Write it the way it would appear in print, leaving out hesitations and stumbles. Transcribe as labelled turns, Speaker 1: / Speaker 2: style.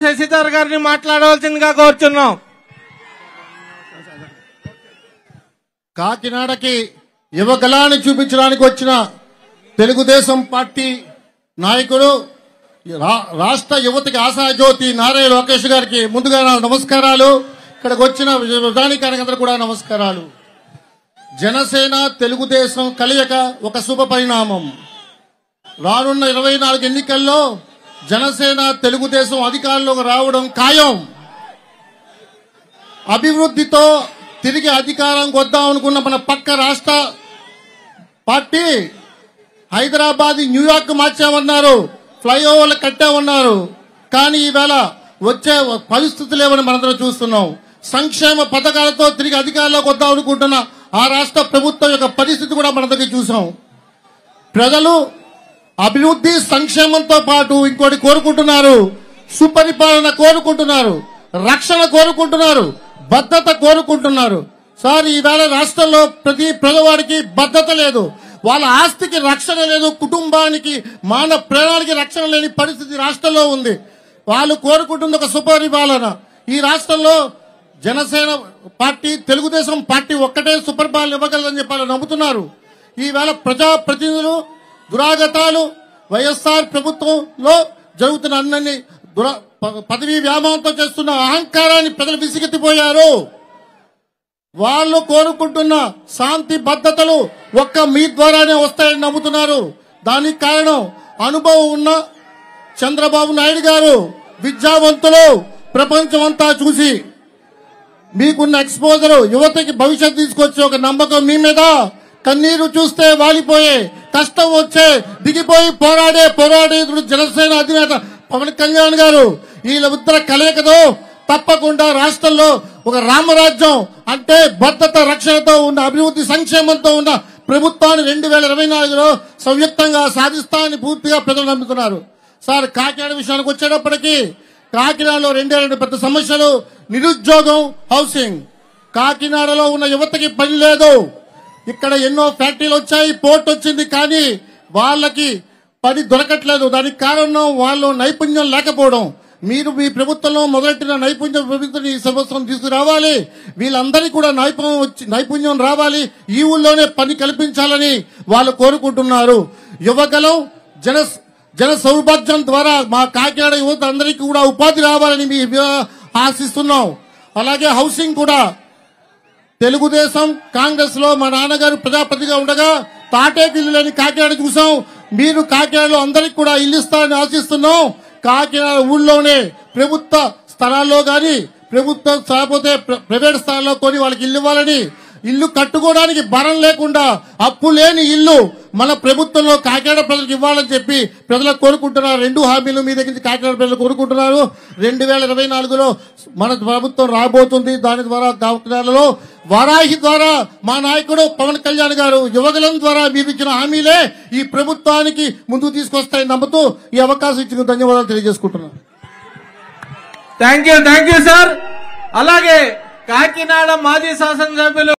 Speaker 1: శశిధర్ గారిని మాట్లాడవలసిందిగా కోరుచున్నాం.
Speaker 2: కాకినాడకి యువగలాన్ని చూపించడానికి వచ్చిన తెలుగుదేశం పార్టీ నాయకుడు రాష్ట్ర యువతకి ఆశాజ్యోతి నారా లోకేష్ గారికి ముందుగా నమస్కారాలు. ఇక్కడికి వచ్చిన ప్రజానీకానికి అందరూ కూడా నమస్కారాలు. జనసేన తెలుగుదేశం కలయిక ఒక శుభ పరిణామం. రానున్న 24 ఎన్నికల్లో జనసేన తెలుగుదేశం అధికారంలోకి రావడం ఖాయం. అభివృద్ధితో తిరిగి అధికారంకి వద్దామనుకున్న మన పక్క రాష్ట్ర పార్టీ హైదరాబాద్ న్యూయార్క్ మార్చామన్నారు, ఫ్లైఓవర్లు కట్టామన్నారు. కానీ ఈవేళ వచ్చే పరిస్థితులు ఏమని మనందరం చూస్తున్నాం. సంక్షేమ పథకాలతో తిరిగి అధికారంలోకి వద్దామనుకుంటున్న ఆ రాష్ట్ర ప్రభుత్వం యొక్క పరిస్థితి కూడా మనందరికీ చూసాం. ప్రజలు అభివృద్ధి సంక్షేమంతో పాటు ఇంకోటి కోరుకుంటున్నారు, సుపరిపాలన కోరుకుంటున్నారు, రక్షణ కోరుకుంటున్నారు, భద్రత కోరుకుంటున్నారు. సార్, ఈవేళ రాష్ట్రంలో ప్రతి పేదవాడికి భద్రత లేదు, వాళ్ళ ఆస్తికి రక్షణ లేదు, కుటుంబానికి మానవ ప్రాణానికి రక్షణ లేని పరిస్థితి రాష్ట్రంలో ఉంది. వాళ్ళు కోరుకుంటుంది ఒక సుపరిపాలన. ఈ రాష్ట్రంలో జనసేన పార్టీ తెలుగుదేశం పార్టీ ఒక్కటే సుపరిపాలన ఇవ్వగలదని చెప్పి నమ్ముతున్నారు. ఈవేళ ప్రజాప్రతినిధులు దురాగతాలు వైఎస్ఆర్ ప్రభుత్వంలో జరుగుతున్న అన్ని పదవీ వ్యామోహంతో చేస్తున్న అహంకారాన్ని ప్రజలు విసిగెత్తిపోయారు. వాళ్ళు కోరుకుంటున్న శాంతి భద్రతలు ఒక్క మీ ద్వారానే వస్తాయని నమ్ముతున్నారు. దానికి కారణం అనుభవం ఉన్న చంద్రబాబు నాయుడు గారు, విద్యావంతులు, ప్రపంచం అంతా చూసి మీకున్న ఎక్స్పోజర్, యువతకి భవిష్యత్తు తీసుకొచ్చే ఒక నమ్మకం మీ మీద. కన్నీరు చూస్తే వాలిపోయే, కష్టం వచ్చే దిగిపోయి పోరాడే జనసేన అధినేత పవన్ కళ్యాణ్ గారు వీళ్ళ ఉత్తర కలయికతో తప్పకుండా రాష్ట్రంలో ఒక రామరాజ్యం అంటే భద్రత రక్షణతో ఉన్న అభివృద్ధి సంక్షేమంతో ఉన్న ప్రభుత్వాన్ని 2024లో సంయుక్తంగా సాధిస్తామని పూర్తిగా ప్రజలు నమ్ముతున్నారు. సార్, కాకినాడ విషయానికి వచ్చేటప్పటికీ కాకినాడలో 2 పెద్ద సమస్యలు: నిరుద్యోగం, హౌసింగ్. కాకినాడలో ఉన్న యువతకి పని లేదు. ఇక్కడ ఎన్నో ఫ్యాక్టరీలు వచ్చాయి, పోర్ట్ వచ్చింది, కానీ వాళ్ళకి పని దొరకట్లేదు. దానికి కారణం వాళ్ళు నైపుణ్యం లేకపోవడం. మీరు మీ ప్రభుత్వంలో మొదలెట్టిన నైపుణ్య ప్రభుత్వం ఈ సంవత్సరం తీసుకురావాలి. వీళ్ళందరికీ కూడా నైపుణ్యం రావాలి, ఈ ఊళ్ళోనే పని కల్పించాలని వాళ్ళు కోరుకుంటున్నారు. యువగలం జన సౌభాగ్యం ద్వారా మా కాకినాడ యువత అందరికీ కూడా ఉపాధి రావాలని మేము ఆశిస్తున్నాం. అలాగే హౌసింగ్ కూడా తెలుగుదేశం కాంగ్రెస్ లో మా నాన్నగారు ప్రజాప్రతిగా ఉండగా తాటేకి ఇల్లు లేని కాకినాడ చూసాం. మీరు కాకినాడలో అందరికి కూడా ఇల్లు ఇస్తారని ఆశిస్తున్నాం. కాకినాడ ఊళ్ళోనే ప్రభుత్వ స్థలాల్లో గాని, ప్రభుత్వం కాకపోతే ప్రైవేట్ స్థలాల్లో కొని వాళ్ళకి ఇల్లు ఇవ్వాలని, ఇల్లు కట్టుకోవడానికి భారం లేకుండా అప్పు లేని ఇల్లు మన ప్రభుత్వంలో కాకినాడ ప్రజలకు ఇవ్వాలని చెప్పి ప్రజలు కోరుకుంటున్నారు. 2 హామీలు మీ దగ్గర నుంచి కాకినాడ ప్రజలు కోరుకుంటున్నారు. 2024లో మన ప్రభుత్వం రాబోతుంది. దాని ద్వారా కాకినాడలో వారాహి ద్వారా మా నాయకుడు పవన్ కళ్యాణ్ గారు యువగలం ద్వారా మీరు ఇచ్చిన హామీలే ఈ ప్రభుత్వానికి ముందుకు తీసుకొస్తాయని నమ్ముతూ ఈ అవకాశం ఇచ్చిన ధన్యవాదాలు తెలియజేసుకుంటున్నాను.
Speaker 1: Thank you sir. అలాగే కాకినాడ మాజీ శాసనసభ్యులు